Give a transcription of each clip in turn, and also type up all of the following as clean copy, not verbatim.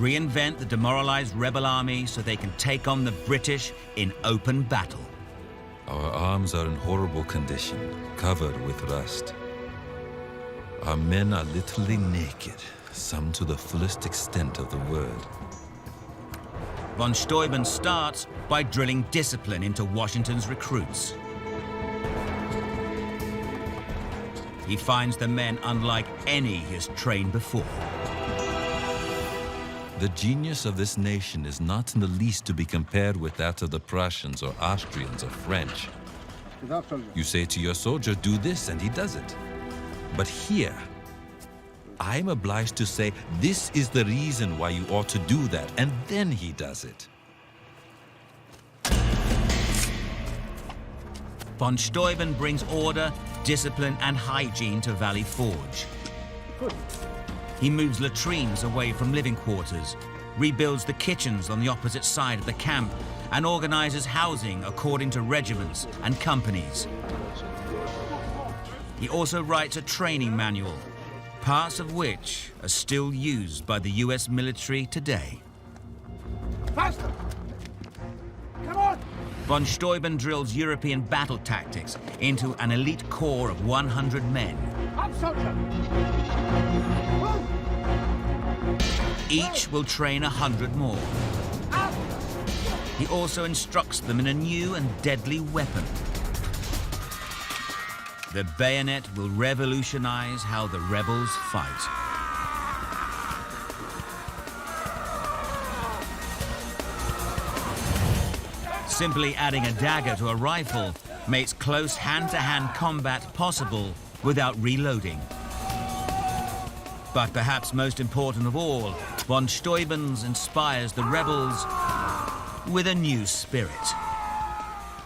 reinvent the demoralized rebel army so they can take on the British in open battle. Our arms are in horrible condition, covered with rust. Our men are literally naked, some to the fullest extent of the word. Von Steuben starts by drilling discipline into Washington's recruits. He finds the men unlike any he has trained before. The genius of this nation is not in the least to be compared with that of the Prussians or Austrians or French. You say to your soldier, do this, and he does it. But here, I'm obliged to say, this is the reason why you ought to do that, and then he does it. Von Steuben brings order, discipline, and hygiene to Valley Forge. He moves latrines away from living quarters, rebuilds the kitchens on the opposite side of the camp, and organizes housing according to regiments and companies. He also writes a training manual, parts of which are still used by the US military today. Faster! Come on! Von Steuben drills European battle tactics into an elite corps of 100 men. Up, soldier! Each will train 100 more. Up! He also instructs them in a new and deadly weapon. The bayonet will revolutionize how the rebels fight. Simply adding a dagger to a rifle makes close hand-to-hand combat possible without reloading. But perhaps most important of all, von Steuben inspires the rebels with a new spirit.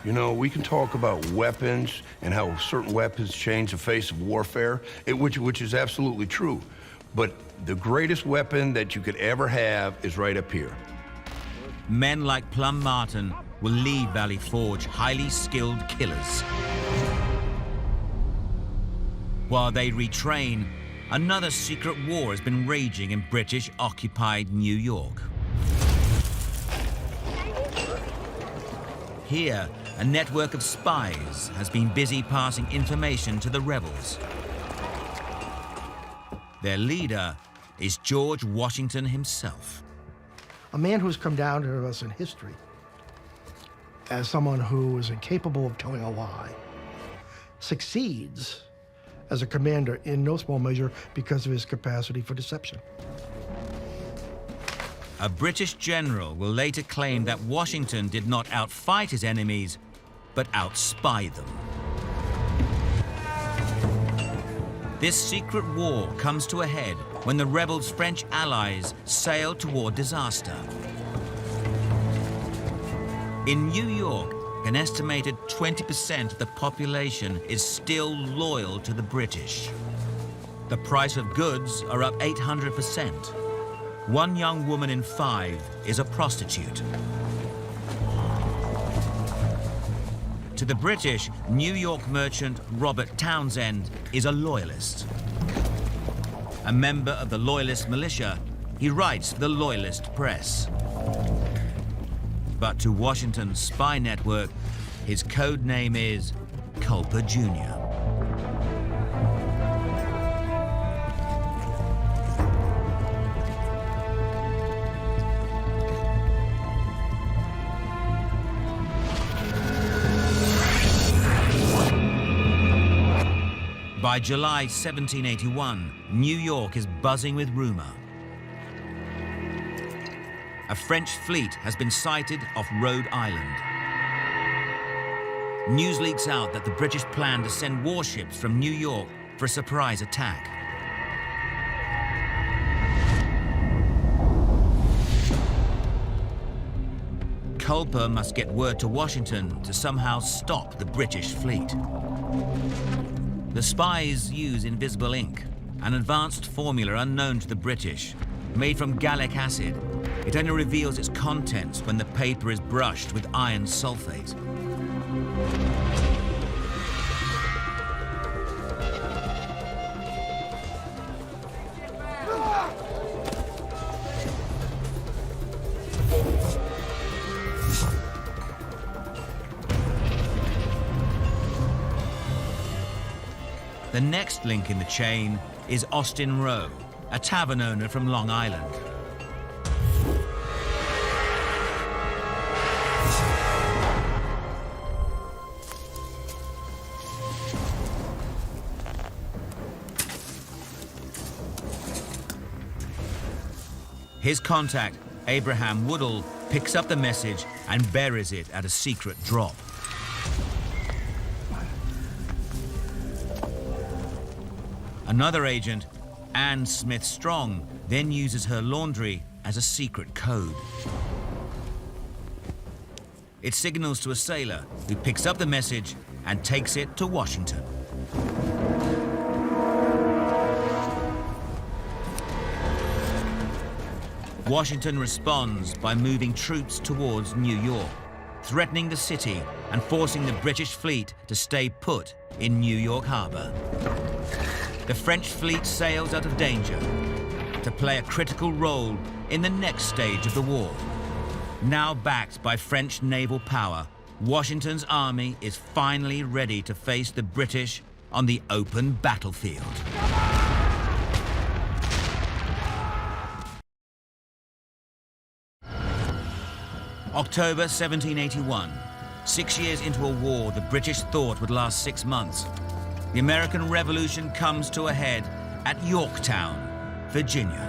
You know, we can talk about weapons and how certain weapons change the face of warfare, which is absolutely true. But the greatest weapon that you could ever have is right up here. Men like Plum Martin will leave Valley Forge highly skilled killers. While they retrain, another secret war has been raging in British-occupied New York. Here, a network of spies has been busy passing information to the rebels. Their leader is George Washington himself. A man who's come down to us in history as someone who is incapable of telling a lie, succeeds as a commander in no small measure because of his capacity for deception. A British general will later claim that Washington did not outfight his enemies, but outspy them. This secret war comes to a head when the rebels' French allies sail toward disaster. In New York, an estimated 20% of the population is still loyal to the British. The price of goods are up 800%. One young woman in 5 is a prostitute. To the British, New York merchant Robert Townsend is a loyalist. A member of the Loyalist militia, he writes for the Loyalist press. But to Washington's spy network, his code name is Culper Jr. By July 1781, New York is buzzing with rumor. A French fleet has been sighted off Rhode Island. News leaks out that the British plan to send warships from New York for a surprise attack. Culper must get word to Washington to somehow stop the British fleet. The spies use invisible ink, an advanced formula unknown to the British. Made from gallic acid, it only reveals its contents when the paper is brushed with iron sulfate. The next link in the chain is Austin Rowe, a tavern owner from Long Island. His contact, Abraham Woodall, picks up the message and buries it at a secret drop. Another agent, Anne Smith-Strong, then uses her laundry as a secret code. It signals to a sailor who picks up the message and takes it to Washington. Washington responds by moving troops towards New York, threatening the city and forcing the British fleet to stay put in New York Harbor. The French fleet sails out of danger to play a critical role in the next stage of the war. Now backed by French naval power, Washington's army is finally ready to face the British on the open battlefield. October 1781. 6 years into a war the British thought would last 6 months. The American Revolution comes to a head at Yorktown, Virginia.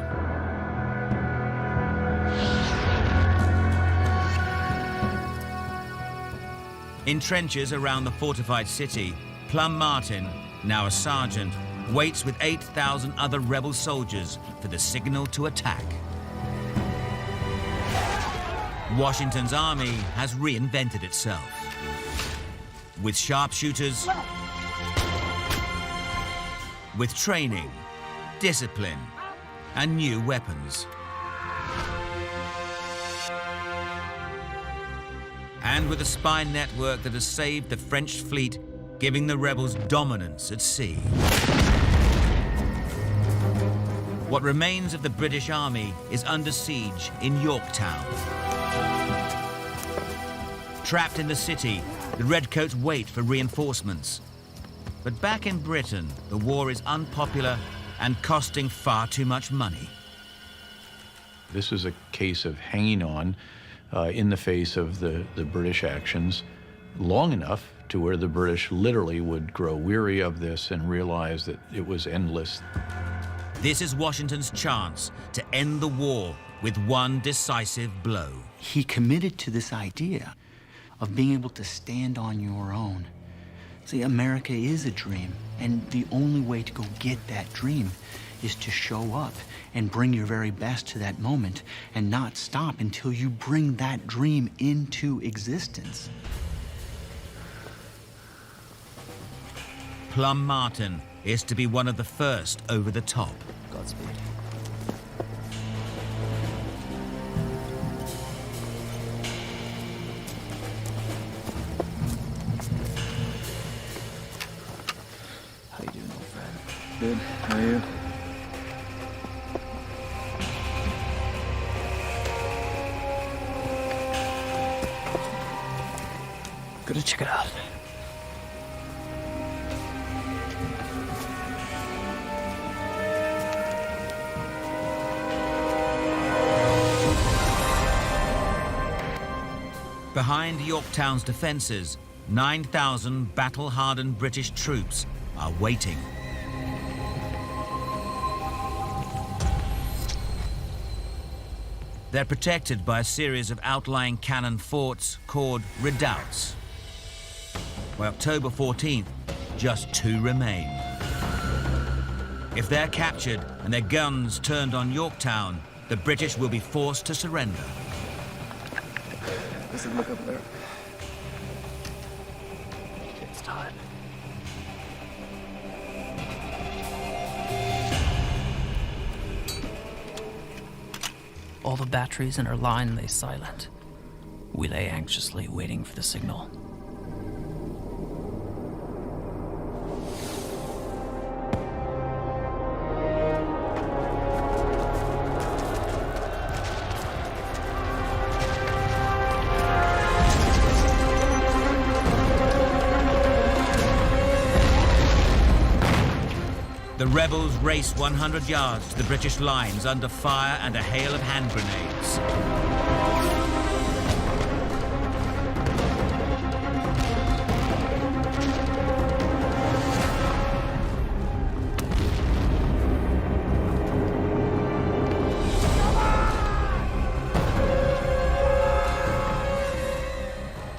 In trenches around the fortified city, Plum Martin, now a sergeant, waits with 8,000 other rebel soldiers for the signal to attack. Washington's army has reinvented itself. With sharpshooters, with training, discipline, and new weapons. And with a spy network that has saved the French fleet, giving the rebels dominance at sea. What remains of the British army is under siege in Yorktown. Trapped in the city, the redcoats wait for reinforcements. But back in Britain, the war is unpopular and costing far too much money. This is a case of hanging on in the face of the British actions long enough to where the British literally would grow weary of this and realize that it was endless. This is Washington's chance to end the war with one decisive blow. He committed to this idea of being able to stand on your own. See, America is a dream, and the only way to go get that dream is to show up and bring your very best to that moment and not stop until you bring that dream into existence. Plum Martin is to be one of the first over the top. Godspeed. How you doing, old friend? Good. How are you? Gotta check it out. Behind Yorktown's defenses, 9,000 battle-hardened British troops are waiting. They're protected by a series of outlying cannon forts called redoubts. By October 14th, just 2 remain. If they're captured and their guns turned on Yorktown, the British will be forced to surrender. Listen, look up there. It's time. All the batteries in our line lay silent. We lay anxiously waiting for the signal. The rebels race 100 yards to the British lines under fire and a hail of hand grenades.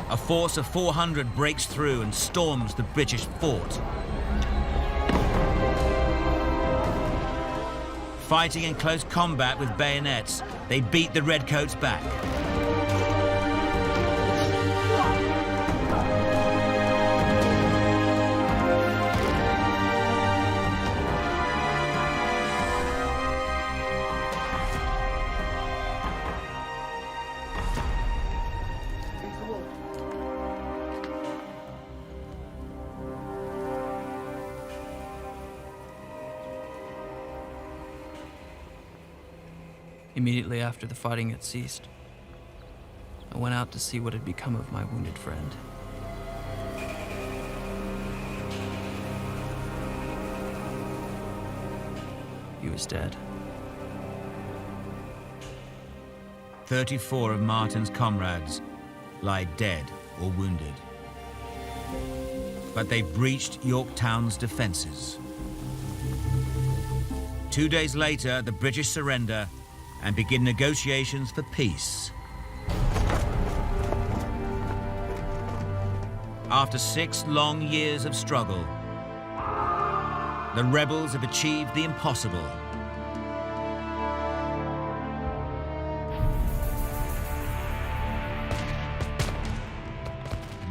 A force of 400 breaks through and storms the British fort. Fighting in close combat with bayonets, they beat the redcoats back. Immediately after the fighting had ceased, I went out to see what had become of my wounded friend. He was dead. 34 of Martin's comrades lie dead or wounded. But they breached Yorktown's defenses. 2 days later, the British surrender and begin negotiations for peace. After 6 long years of struggle, the rebels have achieved the impossible.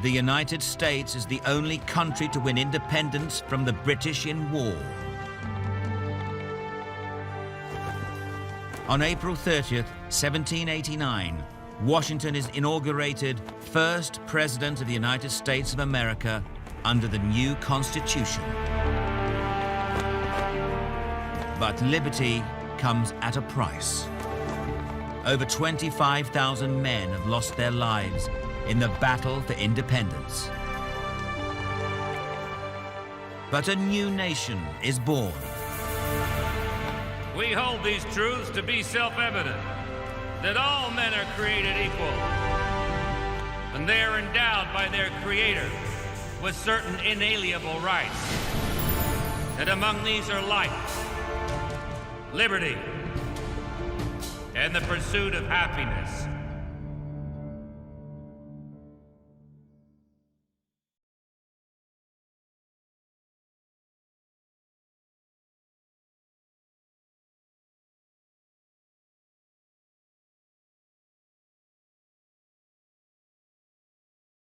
The United States is the only country to win independence from the British in war. On April 30th, 1789, Washington is inaugurated first President of the United States of America under the new Constitution. But liberty comes at a price. Over 25,000 men have lost their lives in the battle for independence. But a new nation is born. We hold these truths to be self-evident, that all men are created equal, and they are endowed by their Creator with certain inalienable rights, and among these are life, liberty, and the pursuit of happiness.